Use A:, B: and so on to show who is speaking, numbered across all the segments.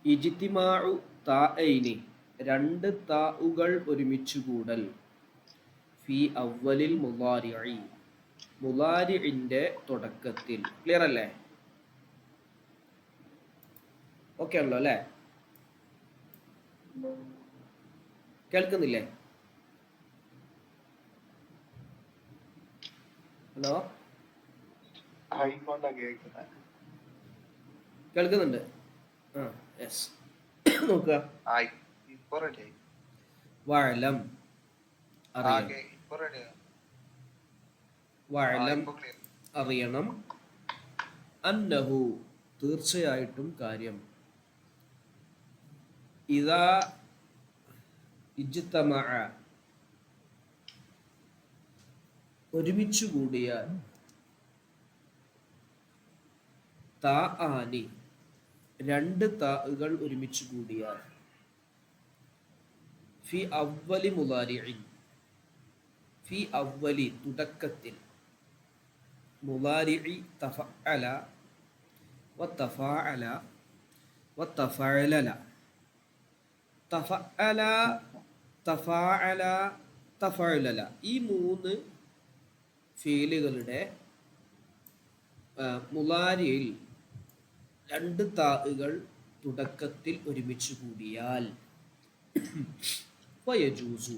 A: ഇജ്തിമാഉ താഅൈനി രണ്ട് താഉകൾ ഒരുമിച്ചുകൂടൽ ഫി അവ്വലിൽ മുളാരിഇ മുളാരിഇന്റെ തുടക്കത്തിൽ. ക്ലിയർ അല്ലേ? ഓക്കെ ആണല്ലോ അല്ലേ? കേൾക്കുന്നില്ലേ? ഹലോ, കേൾക്കുന്നുണ്ട്. ആ യെസ്. നോക്കുക. വഅലം അറിയണം അന്നഹു തീർച്ചയായിട്ടും കാര്യം ഇദാ ഇജ്തമഅ ഒരുമിച്ചു കൂടിയാൽ താആനി രണ്ട് താഉകൾ ഒരുമിച്ചു കൂടിയാൽ ഫി അവ്വലി മുളാരിഇൻ ഫി അവ്വലി തുടക്കത്തിൽ മുളാരിഇ തഫഅല വതഫഅല വതഫഅലല തഫഅല തഫഅല തഫഅലല ഈ മൂന്ന് ഫീലുകളുടെ മുളാരിയിൽ രണ്ട് താഉകൾ തുടക്കത്തിൽ ഒരുമിച്ച് കൂടിയാൽ ഫയജൂസു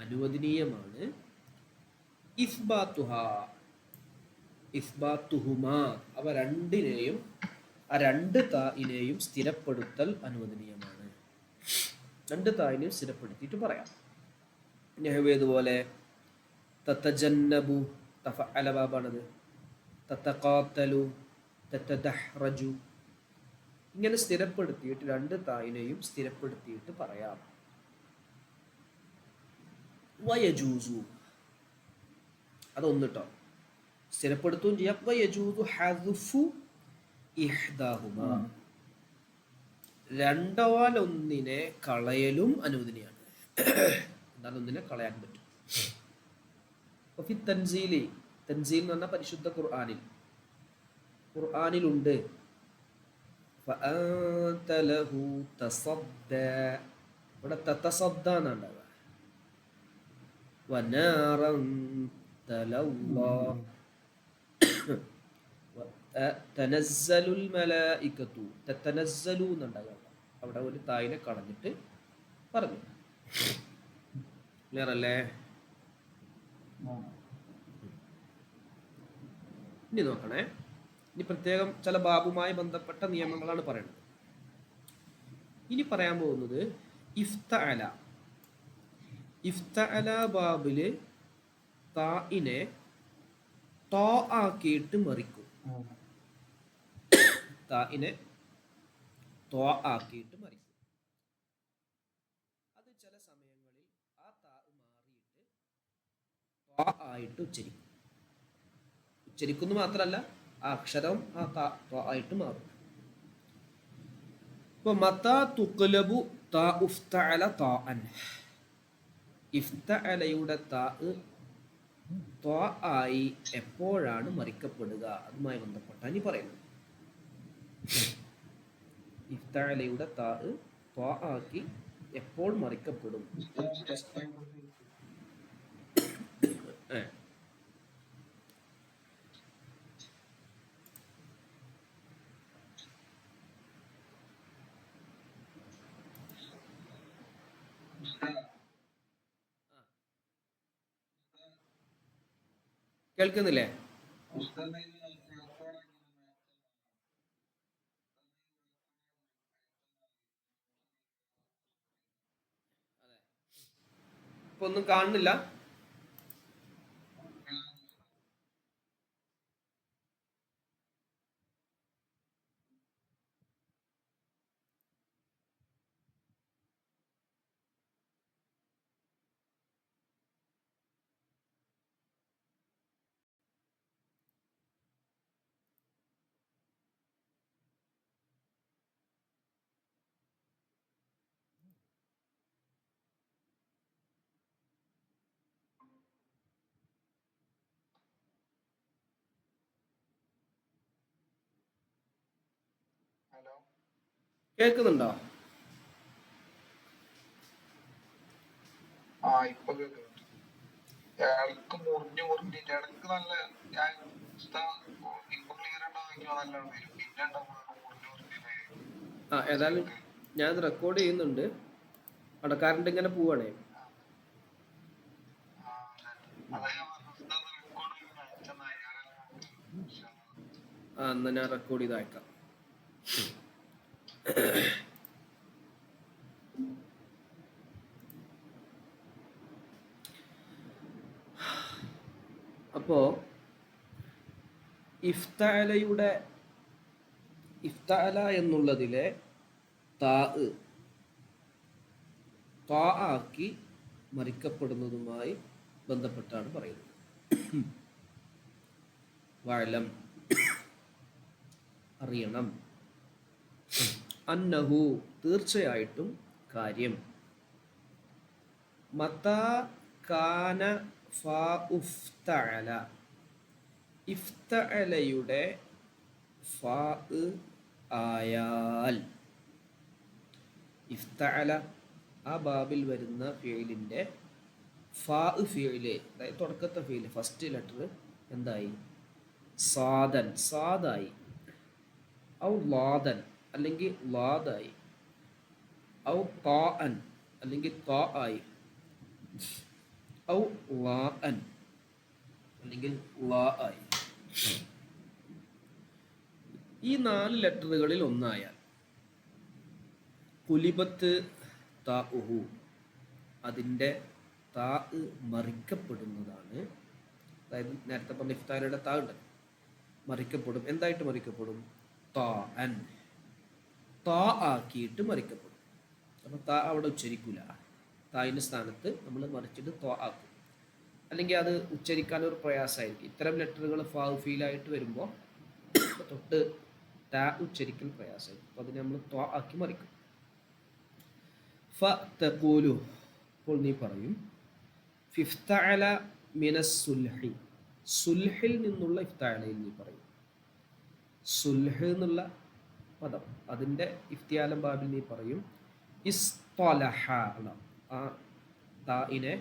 A: അനുവദനീയമാണ് ഇസ്ബാത്തുഹുമാ അവ രണ്ടിനെയും ആ രണ്ട് താഇനെയും സ്ഥിരപ്പെടുത്തൽ അനുവദനീയമാണ്. രണ്ട് താഇനെയും സ്ഥിരപ്പെടുത്തിയിട്ട് പറയാം. നെഹ്വേതുപോലെ തതജന്നബു തഫഅല ബാബാണത്, തതഖാതലു തതദഹ്റജു ഇങ്ങനെ സ്ഥിരപ്പെടുത്തിയിട്ട് രണ്ട് തായിനെയും സ്ഥിരപ്പെടുത്തിയിട്ട് പറയാം. വയജൂസു അതൊന്നിട്ടോ സ്ഥിരപ്പെടുത്തുകയും ചെയ്യാം. വയജൂസു ഹദ്ഫു ഇഹ്ദാഹുമാ രണ്ടോലൊന്നിനെ കളയലും അനുവദനീയമാണ്. എന്നാൽ ഒന്നിനെ കളയാൻ പറ്റും. തൻസീലി തൻസീൽ എന്ന് പറഞ്ഞാൽ പരിശുദ്ധ ഖുർആനിലുണ്ട് ഫഅൻത ലഹു തസദ്ദ ഇവിടെ തതസദ്ദ എന്നാണ് വനാറൻ തലവ്വാ തനസ്സലുൽ മലായികതു തതനസ്സലു എന്നുണ്ടാകുക. അവിടെ ഒരു തായിനെ കളഞ്ഞിട്ട് പറഞ്ഞു. ക്ലിയർ അല്ലേ? ഇനി നോക്കണേ. ഇനി പ്രത്യേകം ചില ബാബുമായി ബന്ധപ്പെട്ട നിയമങ്ങളാണ് പറയുന്നത്. ഇനി പറയാൻ പോകുന്നത് ഇഫ്തഅല. ഇഫ്തഅല ബാബില് താഇനെ ത ആക്കിയിട്ട് മറിക്കും. താഇനെ ത ആക്കിയിട്ട് മറിക്കും. അത് ചില സമയങ്ങളിൽ ആ താ മാറിയിട്ട് ത ആയിട്ട് ഉച്ചരിക്കും. ഉച്ചരിക്കുന്നു മാത്രമല്ല ആ അക്ഷരം ആ ത ആയിട്ട് മാറും. ഇപ്പൊ മതാ തുഖ്ലബു താ ഉഫ്തഅല താഅൻ ഇഫ്തഅലയുടെ താ ത ആയി എപ്പോഴാണ് മറിക്കപ്പെടുക? അതുമായി ബന്ധപ്പെട്ടാണ് ഈ പറയുന്നത്. ഇഫ്തഅലയുടെ താ ത ആക്കി എപ്പോൾ മറിക്കപ്പെടും? കേൾക്കുന്നില്ലേ? ഇപ്പൊ ഒന്നും കാണുന്നില്ല. കേൾക്കുന്നുണ്ടോ?
B: ഇപ്പൊ കേൾക്കുന്നുണ്ട്. ഇടക്ക് മുറിഞ്ഞു മുറിഞ്ഞിട്ട് ഇടക്ക് നല്ല ഞാൻ ഇപ്പൊ ക്ലിയർ ഉണ്ടാവുമെങ്കിൽ നല്ലോണം വരും. പിന്നെ മുറിഞ്ഞു മുറിഞ്ഞില്ലേ
A: ഏതായാലും ഞാൻ റെക്കോർഡ് ചെയ്യുന്നുണ്ട്. അവിടെ കറണ്ട് ഇങ്ങനെ പോവാണേ. എന്നാ ഞാൻ റെക്കോർഡ് ചെയ്ത് അയക്കാം. അപ്പോ ഇഫ്തഅല എന്നുള്ളതിലെ താ ആക്കി മറിക്കപ്പെടുന്നതുമായി ബന്ധപ്പെട്ടാണ് പറയുന്നത്. വഅലം, അറിയണം, അന്നഹു, തീർച്ചയായിട്ടും കാര്യം, മതാ കാന ഫാ ഉഫ്തഅല, ഇഫ്തഅലയുടെ ഫാ ആയാൽ, ഇഫ്തഅല ആ ബാബിൽ വരുന്ന ഫിഇലിന്റെ ഫാ ഫിഇല്, അതായത് തുടക്കത്തെ ഫിഇല് ഫസ്റ്റ് ലെറ്റർ എന്തായി? സാദായി, ഔ ലാദൻ അല്ലെങ്കിൽ ലാദായി, ഔ താഅൻ അല്ലെങ്കിൽ താ ആയി, ഔ ലാഅൻ അല്ലെങ്കിൽ ലാ ആയി. ഈ 4 ലെറ്ററുകളിൽ ഒന്നായാൽ കുലിബത്ത് താഉഹു, അതിൻ്റെ താ മറിക്കപ്പെടുന്നതാണ്. അതായത് നേരത്തെ പറഞ്ഞ ഇഫ്താലയുടെ താ ഉണ്ട്, മറിക്കപ്പെടും. എന്തായിട്ട് മറിക്കപ്പെടും? താഅൻ, താ ആക്കിയിട്ട് മറിക്കപ്പെടും. അപ്പം താ അവിടെ ഉച്ചരിക്കൂല. തായിൻ്റെ സ്ഥാനത്ത് നമ്മൾ മറിച്ചിട്ട് താ ആക്കും. അല്ലെങ്കിൽ അത് ഉച്ചരിക്കാനൊരു പ്രയാസമായിരിക്കും. ഇത്തരം ലെറ്ററുകൾ ഫാ ഫീലായിട്ട് വരുമ്പോൾ തൊട്ട് താ ഉച്ചരിക്കൽ പ്രയാസമായിരിക്കും. അപ്പോൾ അതിനെ നമ്മൾ താ ആക്കി മറിക്കും. ഫതഖൂലു, അപ്പോൾ നീ പറയും, ഫിഫ്തഅല മിനസ് സുൽഹി, സുൽഹിൽ നിന്നുള്ള ഇഫ്തഅലയിൽ നീ പറയും. സുൽഹ് എന്നുള്ള പദം, അതിൻ്റെ ഇഫ്തിയാലം ബാബിൽ നീ പറയും ഇസ്തലഹ. ആ താഇനെ,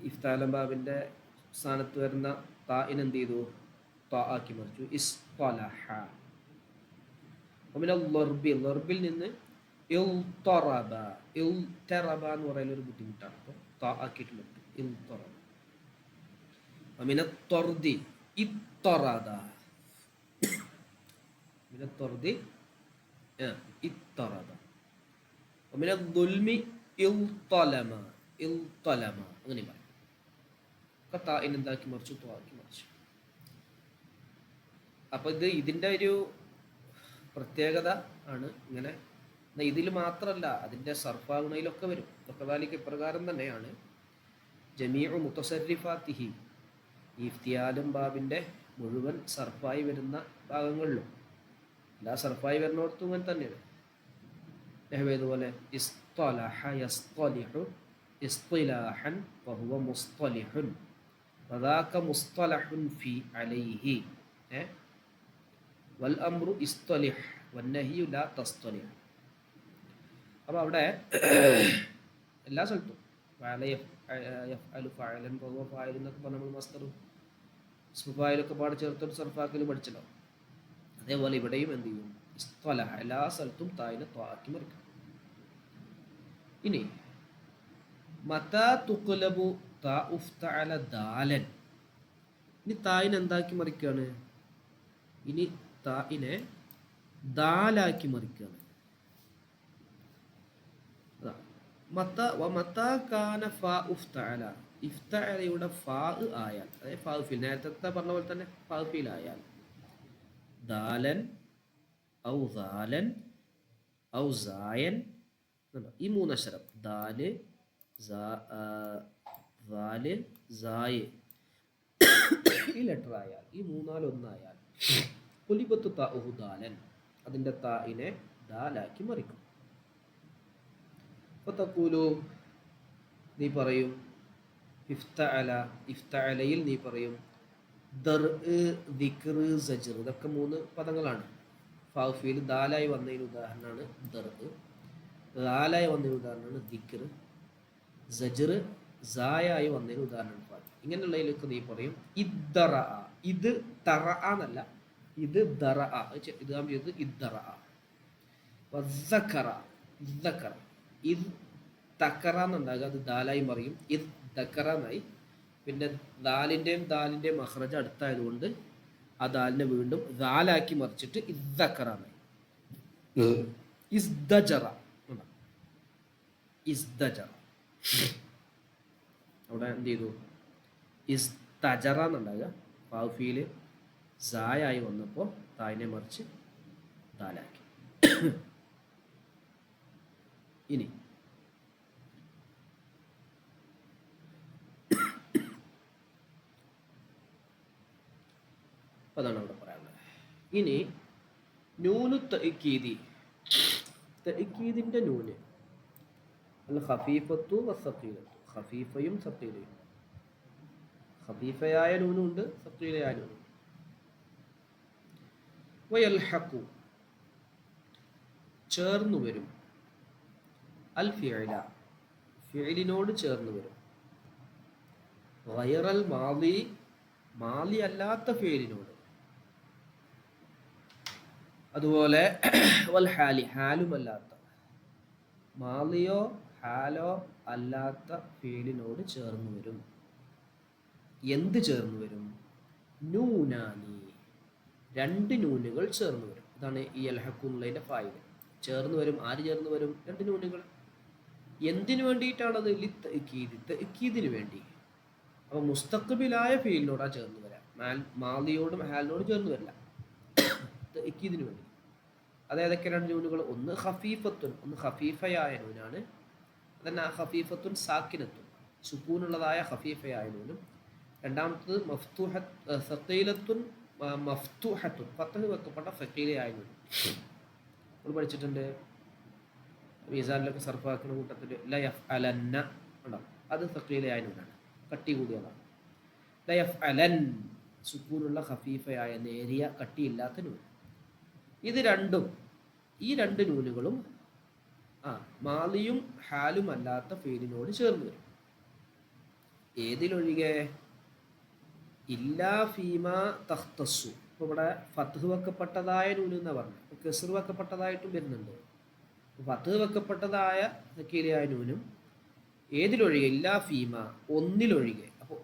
A: ഇഫ്താലം ബാബിൻ്റെ സ്ഥാനത്ത് വരുന്ന താഇനെ എന്ത് ചെയ്തു? താ ആക്കി മറിച്ചു. ഇസ്തലഹ. പിന്നെ ലർബിൽ നിന്ന് ഇൽതറബ എന്ന് പറയുന്ന ഒരു ബുദ്ധിമുട്ടാണ്. അപ്പോൾ താ ആക്കിയിട്ട് മറ്റും ഇൽതറബ. മിന ത്വർദി ഇത്തറദ, മിന ത്വർദി ഇത്തറദ. മിന ദുൽമി ഇൽതലമ അങ്ങനെ പറയും. താഇനെ എന്താക്കി മറിച്ചു? താ ആക്കി മറിച്ചു. അപ്പോൾ ഇതിൻ്റെ ഒരു പ്രത്യേകത ആണ്. ഇങ്ങനെ ഇതിൽ മാത്രമല്ല, അതിൻ്റെ സർഫാഗുണയിലൊക്കെ വരും. വകദാലിക ഇപ്രകാരം തന്നെയാണ് ജമീഉ മുതസർരിഫാത്തിഹി, ഇഫ്തിയാലും ബാബിൻ്റെ മുഴുവൻ സർഫായി വരുന്ന ഭാഗങ്ങളിലും, എല്ലാ സർഫായി വരുന്നിടത്തും ഇങ്ങനെ തന്നെയാണ്. ഇതുപോലെ ഇസ്തലഹ യസ്തലിഹു ഇസ്തിലാഹൻ വഹുവ മുസ്തലിഹുൻ വദാക മുസ്തലഹുൻ ഫി അലൈഹി വൽ അംറു ഇസ്തലിഹ് വന്നഹിയു ലാ തസ്തലിഹ്. അപ്പോൾ അവിടെ എല്ലാ സ്ഥലത്തും എന്നൊക്കെ പറഞ്ഞ നമ്മൾ മസ്തറും സ്ഫായിലൊക്കെ പാട് ചേർത്തൊരു സർഫാക്കൽ പഠിച്ചല്ലോ. അതേപോലെ ഇവിടെയും എന്ത് ചെയ്യും? ഇസ്തലഹ, എല്ലാ സ്ഥലത്തും തായിനെ ത്വാക്കി മറിക്കും. ഇനി മതാ തുഖ്ലബു താ ഉഫ്തഅല ദാലൻ, ഇനി തായിനെ എന്താക്കി മറിക്കുകയാണ്? ഇനി തായിനെ ദാലാക്കി മറിക്കുകയാണ്. ഇഫ്തഅലയുടെ ഫാ ആയാൽ, അതായത് ഫാ ഫീൽ, നേരത്തെ പറഞ്ഞ പോലെ തന്നെ ഫാ ഫീൽ ആയാൽ, ദാലൻ ഔ ദാലൻ ഔ സായൻ, ഈ 3 അക്ഷരം ദാല് ദാല് സായ് ഈ ലെറ്റർ ആയാൽ, ഈ 3-1 കുലിബത്തു താഉഹു ദാലൻ, അതിൻ്റെ താഇനെ ദാലാക്കി മറിക്കും. ഫതഖൂലു, നീ പറയും, ഇഫ്തഅലയിൽ നീ പറയും ദർഇ ദിക്ർ സജ്ർ, ഇതൊക്കെ 3 പദങ്ങളാണ്. ഫീൽ ദാലായി വന്നതിന് ഉദാഹരണമാണ് ദർബ്, ദാലായി വന്നതിന് ഉദാഹരണമാണ് ദിക്ർ, സജ്ർ സായായി വന്നതിന് ഉദാഹരണമാണ് ഫാൽ. ഇങ്ങനെയുള്ളതിലൊക്കെ നീ പറയും ഇദ്ദറ, ഇത് തറ എന്നല്ല, ഇത് ദറ, ഇത് നാം ചെയ്തത് ഇദ്ദറ. വസ്സക്കറ, ഇദ്ദക്കറ, ഇത് തക്കറ എന്നുണ്ടാകുക, അത് ദാലായി മറിയും, ഇത് ദക്കറ എന്നായി. പിന്നെ ദാലിൻ്റെയും മഖ്റജ് അടുത്തായതുകൊണ്ട് ആ ദാലിനെ വീണ്ടും ദാലാക്കി മറിച്ചിട്ട് ഇദ്ദക്കറ എന്നായി. ഇസ്ദജറ, ഇസ്ദജറ അവിടെ എന്ത് ചെയ്തു? ഇസ്തജറ എന്നുണ്ടാകുക, ഫീല് സായായി വന്നപ്പോൾ തായിനെ മറിച്ച് ദാലാക്കി. ഇനി അതാണ് അവിടെ പറയാനുള്ളത്. ഇനി നൂനു തഅക്കീദി, തഅക്കീദിന്റെ നൂന് അൽ ഖഫീഫത്തു വസ്സഖീലത്തു, ഖഫീഫയും സഖീലയും. ഖഫീഫയായ നൂനും ഉണ്ട്, സഖീലയായ നൂനും. വയൽഹഖു ചേർന്നു വരും, അൽ ഫിഅല ഫിഅലിനോട് ചേർന്ന് വരും, ഗൈറൽ മാളി മാളി അല്ലാത്ത ഫിഅലിനോട്, അതുപോലെ വൽ ഹാലി ഹാലുമല്ലാത്ത, മാളിയോ ഹാലോ അല്ലാത്ത ഫിഅലിനോട് ചേർന്ന് വരും. എന്ത് ചേർന്ന് വരും? നൂനാനി, രണ്ട് നൂനുകൾ ചേർന്ന് വരും. ഇതാണ് ഈ അൽഹഖു എന്നുള്ളതിൻ്റെ ഫായിദ. ചേർന്ന് വരും. ആര് ചേർന്ന് വരും? രണ്ട് നൂനുകൾ. എന്തിനു വേണ്ടിയിട്ടാണത്? തഅക്കീദിന് വേണ്ടി. അപ്പോൾ മുസ്തഖ്ബിലായ ഫീലിനോടാ ചേർന്ന് വരാം, മാളിയോടും ഹാലിനോടും ചേർന്ന് വരില്ല, തഅക്കീദിന് വേണ്ടി. അത് ഏതൊക്കെ രണ്ട് നൂനുകൾ? ഒന്ന് ഖഫീഫത്തുൻ, ഒന്ന് ഖഫീഫയായ നൂനാണ്, അതന്നെ ഖഫീഫത്തുൻ സാക്കിനത്തുൻ, സുക്കൂനുള്ളതായ ഖഫീഫയായ നൂനും. രണ്ടാമത്തത് സഖീലത്തുൻ മഫ്തൂഹത്തുൻ, ഫത്ഹ് വെക്കപ്പെട്ട സഖീലയായ നൂനും. നമ്മൾ പഠിച്ചിട്ടുണ്ട് മീസാനിലൊക്കെ സർഫാക്കുന്ന കൂട്ടത്തിൽ ലയഫ് അലന്ന ഉണ്ടാവും, അത് സഖീലയായ നൂനാണ്, കട്ടി കൂടിയതാണ്. ലയഫ് അലൻ സുക്കൂനുള്ള ഖഫീഫയായ നേരിയ കട്ടിയില്ലാത്ത നൂൻ. ഇത് രണ്ടും, ഈ രണ്ട് നൂനുകളും മാലിയും ഹാലും അല്ലാത്ത ഫീലിനോട് ചേർന്ന് വരും. ഏതിലൊഴികെ? ഇല്ലാ ഫീമ തഖ്തസ്സു. ഇപ്പോൾ ഇവിടെ ഫത്ഹ് വെക്കപ്പെട്ടതായ നൂന് എന്നാണ് പറഞ്ഞത്, കെസ്ർ വെക്കപ്പെട്ടതായിട്ടും വരുന്നുണ്ട്. ഫത്ഹ് വെക്കപ്പെട്ടതായ സക്കീലയായ നൂനും ഏതിലൊഴികെ? ഇല്ലാ ഫീമ, ഒന്നിലൊഴികെ. അപ്പോൾ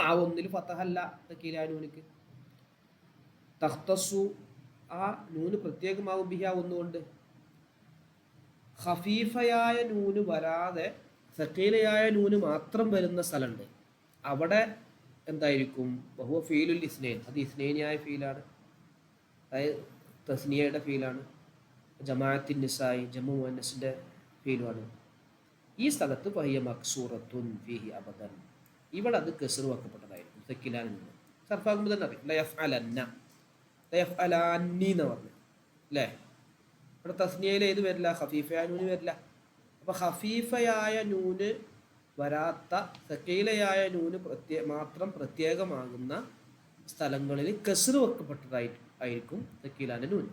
A: ആ ഒന്നിൽ ഫതഹല്ല സക്കീലയായ നൂനിക്ക്. തഖ്തസ്സു, ആ നൂന് പ്രത്യേകമാകും ബിഹി, ആ ഒന്നുകൊണ്ട്. ഖഫീഫയായ നൂന് വരാതെ സക്കീലയായ നൂന് മാത്രം വരുന്ന സ്ഥലമുണ്ട്, അവിടെ എന്തായിരിക്കും? ബഹുവ ഫീലുൽ ഇസ്നൈൻ, അത് ഇസ്നൈനിയായ ഫീലാണ്, അതായത് തസ്നിയയുടെ ഫീലാണ്. ജമാഅത്തിൻ നിസായി, ജമ്മു മുഅന്നസിന്റെ ഫീലുമാണ്. ഈ സ്ഥലത്ത് ഫഹിയ മക്സൂറത്തുൻ ഫീഹി അബദൻ, ഇവിടെ അത് കസ്ർ വെക്കപ്പെട്ടതായിരിക്കും സക്കീലാനിൽ നിന്ന്. സർഫാകുമ്പോൾ തന്നെ അറിയാം, ലയഫ് അലന്ന, ലയഫ് അലാന്നി എന്ന് പറഞ്ഞു അല്ലേ? ഇവിടെ തസ്നിയയിൽ ഏത് വരില്ല? ഖഫീഫയായ നൂന് വരില്ല. അപ്പോൾ ഖഫീഫയായ നൂന് വരാത്ത സക്കീലയായ നൂന് മാത്രം പ്രത്യേകമാകുന്ന സ്ഥലങ്ങളിൽ കസ്ർ വെക്കപ്പെട്ടതായിരിക്കും സക്കീലാന്റെ നൂന്.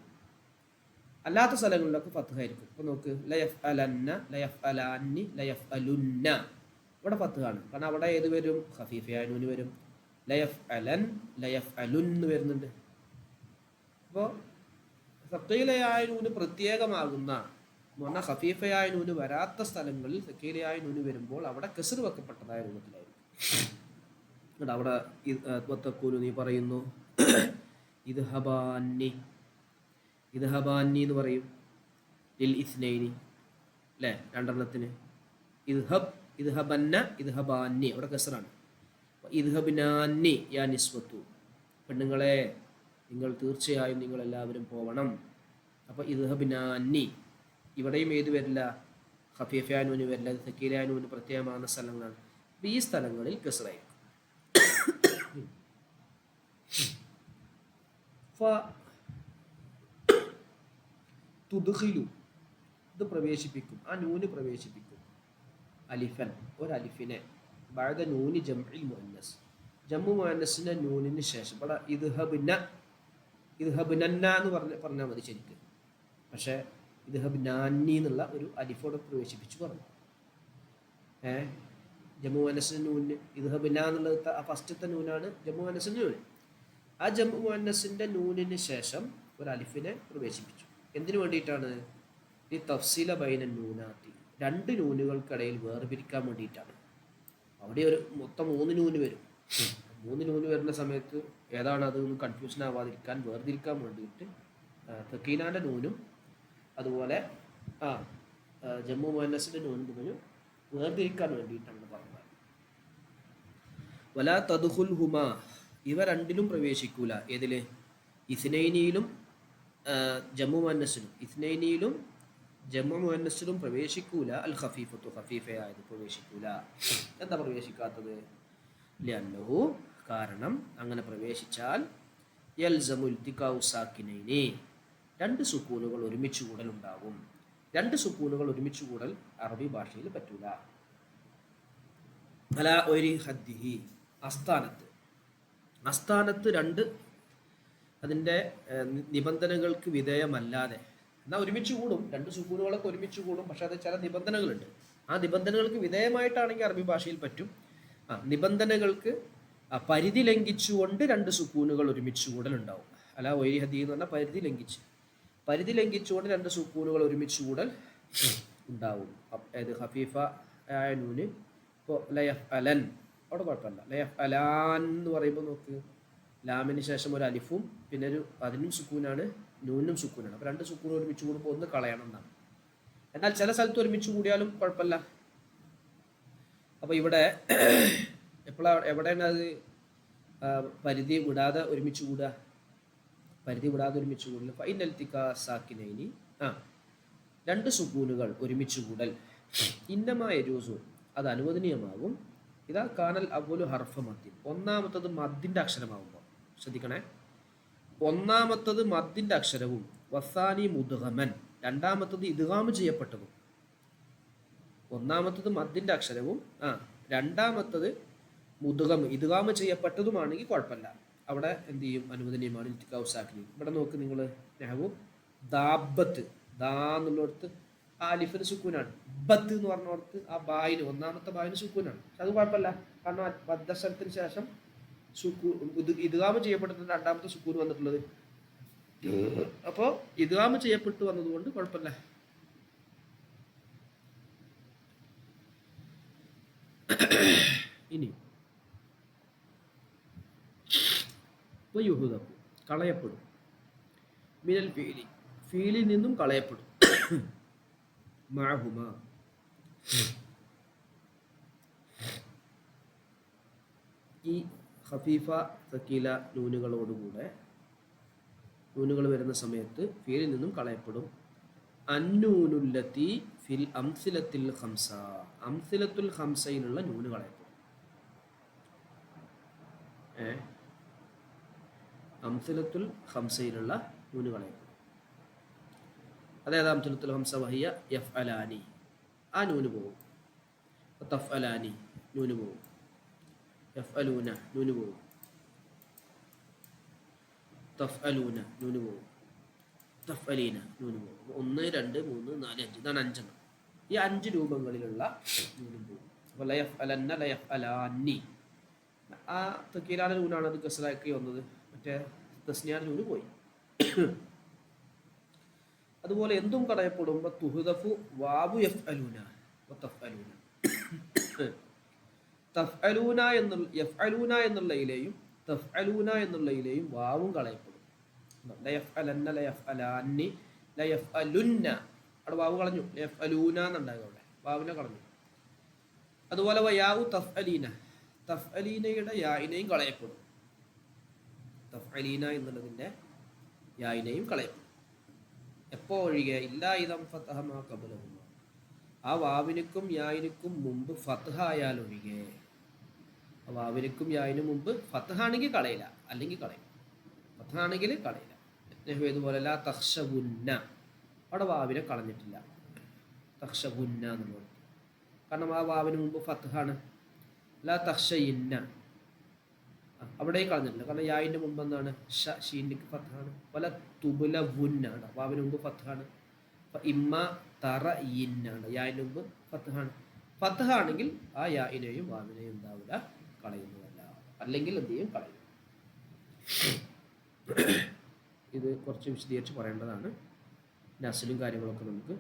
A: അല്ലാത്ത സ്ഥലങ്ങളിലൊക്കെ ഫത്ഹ് ആയിരിക്കും. അപ്പോൾ നോക്ക്, ലയഫ് അലന്ന, ലയഫ് അലാന്നി, ലയഫ് അലുന്ന, ഇവിടെ ഫത്ഹാണ്. കാരണം അവിടെ ഏത് വരും? ഖഫീഫയായ നൂന് വരും. ലയഫ് അലൻ, ലയഫ് അലുൻ വരുന്നുണ്ട്. അപ്പോൾ സക്കീലയായ നൂന് പ്രത്യേകമാകുന്ന എന്ന് പറഞ്ഞാൽ ഖഫീഫയായ നൂന് വരാത്ത സ്ഥലങ്ങളിൽ സക്കീലയായ നൂന് വരുമ്പോൾ അവിടെ കസ്ർ വെക്കപ്പെട്ടതായ രൂപത്തിലായിരിക്കും. അവിടെ വത്തഖൂലു നീ പറയുന്നു, ഇദ്ഹബാന്നി, ഇദ്ഹബാന്നി എന്ന് പറയും ലിൽ ഇസ്നൈനി അല്ലേ, രണ്ടെണ്ണത്തിന്. ഇദ്ഹബ്, ഇദ്ഹബന്ന, ഇദ്ഹബാന്നി, അവിടെ കസ്റാണ്. ഇദ്ഹബ്നാന്നി യാ നിസ്വത്തു, പെണ്ണുങ്ങളെ നിങ്ങൾ തീർച്ചയായും നിങ്ങൾ എല്ലാവരും പോവണം. അപ്പോൾ ഇദ്ഹബ്നാന്നി, ഇവിടെയും ഏത് വരില്ല? ഖഫീഫയായ നൂന് വരില്ല, സക്കീലയായ നൂന് പ്രത്യേകമാകുന്ന സ്ഥലങ്ങളാണ്. അപ്പോൾ ഈ സ്ഥലങ്ങളിൽ കസ്റായിരിക്കും. തുദ്ഖിലു, ഇത് പ്രവേശിപ്പിക്കും, ആ നൂന് പ്രവേശിപ്പിക്കും. അലിഫൻ, ഒരു അലിഫിനെ, ബഅദ നൂനി ജംഇൽ മുഅന്നസ്, ജമ്മു മുഅന്നസിന്റെ നൂനിന് ശേഷം. ഇവിടെ ഇദ്ഹബ്ന, ഇത് ഹബ്നന്ന എന്ന് പറഞ്ഞാൽ മതി ശരിക്ക്. പക്ഷേ ഇത് ഹബ്നാന്നി എന്നുള്ള ഒരു അലിഫോടെ പ്രവേശിപ്പിച്ച് പറഞ്ഞു. ജമ്മു മുഅന്നസിന് നൂന് ഇത് ഹബ്ന എന്നുള്ളത് ആ ഫസ്റ്റത്തെ നൂനാണ് ജമ്മു മുഅന്നസിന് നൂന്. ആ ജമ്മു മുഅന്നസിൻ്റെ നൂനിന് ശേഷം ഒരു അലിഫിനെ പ്രവേശിപ്പിച്ചു. എന്തിനു വേണ്ടിയിട്ടാണ്? ഈ തഫ്സീല ബൈന നൂനാത്തി, രണ്ട് നൂനുകൾക്കിടയിൽ വേർപിരിക്കാൻ വേണ്ടിയിട്ടാണ്. അവിടെ ഒരു മൊത്തം 3 നൂന് വരും. 3 നൂന് വരുന്ന സമയത്ത് ഏതാണ് അതൊന്നും കൺഫ്യൂഷൻ ആവാതിരിക്കാൻ വേർതിരിക്കാൻ വേണ്ടിയിട്ട് തക്കീനാൻ്റെ നൂനും അതുപോലെ ജമ്മു മുഅന്നസിൻ്റെ നൂനും തമ്മിൽ വേർതിരിക്കാൻ വേണ്ടിയിട്ടാണ് പറഞ്ഞത്. വലാ തദ്ഖുൽ ഹുമാ, ഇവ രണ്ടിലും പ്രവേശിക്കൂല. ഏതില്? ഇസ്നൈനിയിലും ജമ്മു മുഅന്നസിലും. ഇസ്നൈനിയിലും ജമ്മു മുഅന്നസിലും പ്രവേശിക്കൂല. അൽ ഖഫീഫത്തു, ഖഫീഫയായത് പ്രവേശിക്കൂല. എന്താ പ്രവേശിക്കാത്തത്? ലിഅന്നഹു, കാരണം അങ്ങനെ പ്രവേശിച്ചാൽ യൽസമു ഇൽതിഖാഉ സാക്കിനൈനി, 2 സുക്കൂനുകൾ ഒരുമിച്ച് കൂടലുണ്ടാകും. 2 സുക്കൂനുകൾ ഒരുമിച്ച് കൂടൽ അറബി ഭാഷയിൽ പറ്റൂല. അലാ ഒരു ഹദ്ദിഹി, അസ്ഥാനത്ത് 2 അതിൻ്റെ നിബന്ധനകൾക്ക് വിധേയമല്ലാതെ, എന്നാൽ ഒരുമിച്ച് കൂടും, 2 സുക്കൂനുകളൊക്കെ ഒരുമിച്ച് കൂടും. പക്ഷെ അത് ചില നിബന്ധനകളുണ്ട്. ആ നിബന്ധനകൾക്ക് വിധേയമായിട്ടാണെങ്കിൽ അറബി ഭാഷയിൽ പറ്റും. നിബന്ധനകൾക്ക് പരിധി ലംഘിച്ചുകൊണ്ട് 2 സുക്കൂനുകൾ ഒരുമിച്ച് കൂടലുണ്ടാവും. അല്ല ഒരു ഹദി എന്ന് പറഞ്ഞാൽ പരിധി ലംഘിച്ചുകൊണ്ട് 2 സുക്കൂനുകൾ ഒരുമിച്ച് കൂടൽ ഉണ്ടാവും. അതായത് ഹഫീഫ ആയ നൂന്, ഇപ്പോൾ ലയഫ് അലൻ, അവിടെ കുഴപ്പമില്ല. ലയഫ് അലാൻ എന്ന് പറയുമ്പോൾ നോക്ക്, ലാമിന് ശേഷം ഒരു അലിഫും പിന്നെ അതിനും സുക്കൂനാണ്, നൂനും സുക്കൂനാണ്. അപ്പോൾ 2 സുക്കൂൻ ഒരുമിച്ച് കൂടുമ്പോൾ ഒന്ന് കളയണം എന്നാണ്. എന്നാൽ ചില സ്ഥലത്ത് ഒരുമിച്ച് കൂടിയാലും കുഴപ്പമില്ല. അപ്പോൾ ഇവിടെ എവിടെയാണ് അത് പരിധി വിടാതെ ഒരുമിച്ച് കൂടുക? പരിധി വിടാതെ ഒരുമിച്ച് കൂടൽ ഫൈനൽ തിക്കാ സാക്കിനൈനി, 2 സുക്കൂനുകൾ ഒരുമിച്ച് കൂടൽ ഇന്നമായ യജൂസു, അത് അനുവദനീയമാകും. ഇതാ കാനൽ അവലു ഹർഫ മദ്ദിൻ, ഒന്നാമത്തത് മദ്ദിൻ്റെ അക്ഷരമാകുമ്പോൾ. ശ്രദ്ധിക്കണേ, ഒന്നാമത്തത് മദ്ദിൻ്റെ അക്ഷരവും വസാനി മുദ്ഗമൻ, രണ്ടാമത്തത് ഇദ്ഗാം ചെയ്യപ്പെട്ടതും. ഒന്നാമത്തത് മദ്ദിൻ്റെ അക്ഷരവും രണ്ടാമത്തത് മുദ്ഗം ഇദ്ഗാം ചെയ്യപ്പെട്ടതുമാണെങ്കിൽ കുഴപ്പമില്ല. അവിടെ എന്ത് ചെയ്യും? അനുവദനീയമാണ് ഇൽതിഖാഉ സാക്കിനൈൻ. ഇവിടെ നോക്ക് നിങ്ങൾ, നഹ്വു ദാബത്ത്, ദാ എന്നുള്ളിടത്ത് ആ അലിഫിന് സുക്കൂനാണ്. ബത്ത് എന്ന് പറഞ്ഞോടത്ത് ആ ബായിന്, ഒന്നാമത്തെ ബായിന് സുക്കൂനാണ്. പക്ഷെ അത് കുഴപ്പമില്ല, കാരണം മദ്ദക്ഷരത്തിന് ശേഷം ഇദ്ഗാം ചെയ്യപ്പെട്ടിട്ട് രണ്ടാമത്തെ സുക്കൂൻ വന്നിട്ടുള്ളത്. അപ്പോൾ ഇദ്ഗാം ചെയ്യപ്പെട്ടു വന്നതുകൊണ്ട് കുഴപ്പമില്ല. ഇനി യുഹുദു, കളയപ്പെടും. മിനൽ ഫീലി, ഫീലിൽ നിന്നും കളയപ്പെടും. മഅഹുമ, ഈ ഖഫീഫ തക്കീല നൂനുകളോടുകൂടെ, നൂനുകൾ വരുന്ന സമയത്ത് ഫീലിൽ നിന്നും കളയപ്പെടും. അന്നൂനുല്ലത്തി ഫിൽ അംസിലത്തിൽ ഖംസ, അംസിലത്തുൽ ഖംസയിലുള്ള നൂന് കളയപ്പെടും. അംസിലത്തുൽ ഖംസയിലുള്ള നൂന് കളയപ്പെടും. അതായത് അംസിലത്തുൽ ഖംസ വഹിയ യഫ് അലാനി, ആ നൂന് പോകും. തഫ് അലാനി നൂന് പോകും. യഫ് അലൂന നൂന് പോകും. തഫ് അലൂന നൂന് പോകും. തഫ് അലീന നൂന് പോകും. 1, 2, 3, 4, 5, ഇതാണ് 5 എണ്ണം. ഈ 5 രൂപങ്ങളിലുള്ള നൂനും പോകും. അപ്പോൾ ലയഫ് അലന്ന, ലയഫ് അലാനി, ആ തക്കീലാന നൂനാണ് അത് കസ്റാക്കി വന്നത്. മറ്റേ തസ്നിയാന നൂന് പോയി. അതുപോലെ എന്തും കളയപ്പെടുമ്പോൾ തുഹ്ദഫു വാബു യഫ് അലൂന തഫ് അലൂന, തഫ് അലൂന എന്നുള്ള യഫ് അലൂന എന്നുള്ളതിലെയും തഫ് അലൂന എന്നുള്ളതിലെയും വാവും കളയപ്പെടും. ലയഫ് അലന്ന, ലയഫ് അലാനി, ലയഫ് അലുന്ന, അവിടെ വാവ് കളഞ്ഞു. ലയഫ് അലൂന എന്നുണ്ടാകും, അവിടെ വാവിനെ കളഞ്ഞു. അതുപോലെ വയാവു തഫ് അലീന, തഫ് അലീനയുടെ യായിനെയും കളയപ്പെടും. തഫ് അലീന എന്നുള്ളതിൻ്റെ യായിനെയും കളയപ്പെടും. എപ്പോൾ ഒഴികെ ഇല്ലാ ഇദം ഫതഹമാ ഖബലഹുമ, ആ വാവിനുക്കും യായിനുക്കും മുമ്പ് ഫത്ഹ ആയാൽ ഒഴികെ. ആ വാവിനുക്കും യായിനും മുമ്പ് ഫത്ഹ ആണെങ്കിൽ കളയില്ല, അല്ലെങ്കിൽ കളയും. ഫത്ഹ ആണെങ്കിൽ കളയില്ല. ഇതുപോലെ ലാ തഖ്ശബുന്ന, അവിടെ വാവിനെ കളഞ്ഞിട്ടില്ല. തഖ്ശബുന്ന എന്നുള്ളത് കാരണം ആ വാവിന് മുമ്പ് ഫത്ഹ ആണ്. ലാ തഖ്ശയിന്ന, അവിടെയും കളഞ്ഞിട്ടില്ല, കാരണം യായിൻ്റെ മുമ്പ് എന്താണ് ഷീനിക്ക് ഫത്താണ്. പല തുബുല വുന്നാണ്, വാവിന് മുമ്പ് ഫത്താണ്. ഇമ്മ തറ ഇന്നാണ്, യായിൻ്റെ മുമ്പ് ഫത്താണ്. ഫത്ഹാണെങ്കിൽ ആ യായിനെയും വാവിനെയും എന്താവില്ല, കളയുന്നതല്ല. അല്ലെങ്കിൽ എന്ത് ചെയ്യും, കളയും. ഇത് കുറച്ച് വിശദീകരിച്ച് പറയേണ്ടതാണ്. നസ്ലും കാര്യങ്ങളൊക്കെ നമുക്ക്